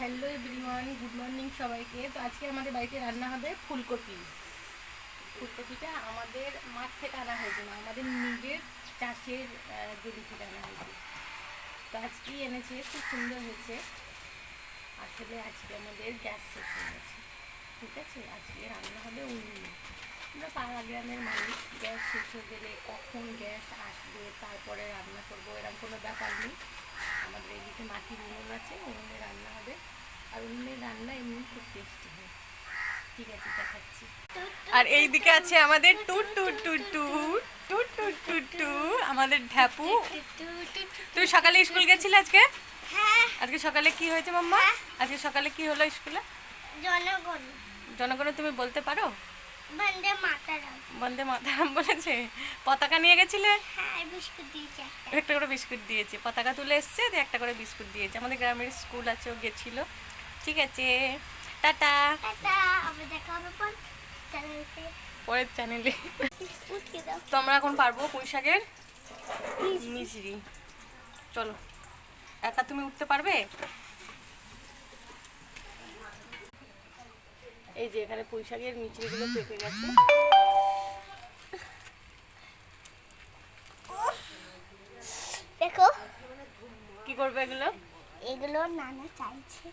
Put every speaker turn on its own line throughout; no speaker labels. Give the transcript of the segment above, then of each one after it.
Hello everyone, good morning সবাইকে। তো আজকে আমাদের বাড়িতে রান্না হবে ফুলকপি। ফুলকপিটা আমাদের মাঠ থেকে আনা হয়েছে না, আমাদের নিজের চাষের জমি থেকে আনা হয়েছে। তো আজকেই এনেছে, খুব সুন্দর হয়েছে। আসলে আজকে আমাদের গ্যাস শেষ হয়ে গেছে, ঠিক আছে। আজকে রান্না হবে উনুনে। আমরা পাড়া গ্রামের মানুষ, গ্যাস শেষ হয়ে গেলে কখন গ্যাস আসবে তারপরে রান্না করবো এরকম কোনো ব্যাপার নেই। আমাদের এদিকে মাটির উনুন আছে, উনুনে রান্না হবে। আর উনুনের রান্না এমনি খুব টেস্টি হয়। ঠিক আছে, দেখাচ্ছি। আর এইদিকে আছে আমাদের টুট টুট টুট টুট টুট টুট টুট টু আমাদের ঢ্যাপু। তুই সকালে স্কুল গেছিলে আজকে?
হ্যাঁ।
আজকে সকালে কি হয়েছে মাম্মা? আজকে সকালে কি হলো স্কুলে?
জনগণ।
জনগণ তুমি বলতে পারো?
বন্দে মাতারাম।
বন্দে মাতরম বলেছে। পতাকা নিয়ে গেছিলে?
হ্যাঁ, বিস্কুট দিয়েছে
একটা করে বিস্কুট দিয়েছে, পতাকা তুলে এসছে, দিয়ে একটা করে বিস্কুট দিয়েছে। আমাদের গ্রামের স্কুল আছে, ও গেছিল। ঠিক আছে, টাটা।
টাটা, আবার দেখা হবে
পরের চ্যানেলে।
বিস্কুট খেয়ে দাও।
তো আমরা এখন পারবো পুঁই শাকের মিচড়ি। চলো, একা তুমি উঠতে পারবে? এই যে এখানে পুঁই শাকের মিচড়িগুলো পেকে গেছে।
দেখো
কি করবে এগুলো?
এগুলো নানা চাইছে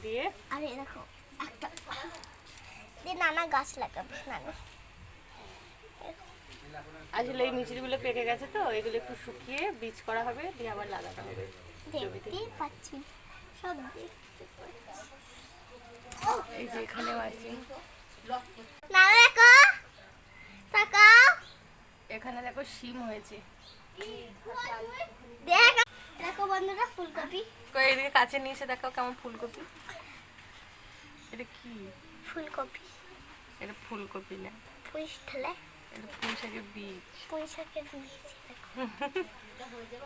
দিয়ে
আর এই দেখো একটা দিয়ে নানা গাছ লাগাবে নানা।
আসলে এই মিচড়িগুলো পেকে গেছে, তো এগুলো একটু শুকিয়ে বীজ করা হবে, দিয়ে আবার লাগানো হবে।
দেখতে পাচ্ছি, সব দেখতে পাচ্ছি।
এই যে এখানেও আছে।
নানা দেখো, তাকাও।
এখানে দেখো শিম হয়েছে।
দেখো দেখো বন্ধুরা, ফুলকপি।
কই এদিকে কাছে নিয়ে এসে দেখাও কেমন ফুলকপি। এটা কি?
ফুলকপি।
এটা ফুলকপি না,
পুঁই ঠেলে
এটা পুঁই শাকের বীজ।
পুঁই শাকের বীজ।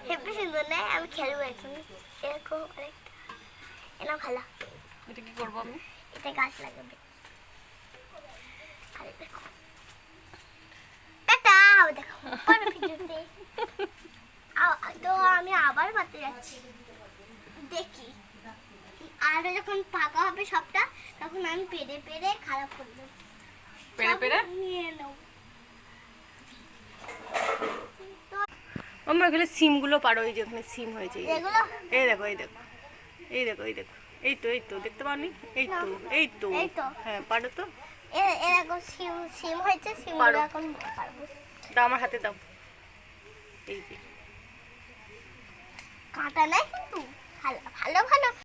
হেব্বি সুন্দর না? আমি খেলবো এখন। এরকম আরেকটা এনা ভালো।
এটা কি করবো আমি?
এটা গাছ লাগাবে। আরে দেখো, টাটা, দেখো পরে ভিডিওতে। তো আমি আবার বাড়তে যাচ্ছি, দেখি। আর যখন পাকা হবে সবটা, তখন আমি পেড়ে পেড়ে খারাপ করে দেবো।
পেড়ে পেড়ে
নিয়ে নেবো।
আমরা এখানে সিমগুলো পারো। এই যে ওখানে সিম হয়েছে,
এগুলো
এই দেখো, এই দেখো, এই দেখো, এই দেখো, এই তো, এই তো দেখতে পাওনি? এই তো, এই তো,
এই তো।
হ্যাঁ পারো তো।
এরকম সিম সিম হয়েছে, সিমগুলো এখন পারবো।
দাও আমার হাতে দাও। এই যে
কাঁটা নাই কিন্তু ভালো ভালো ভালো।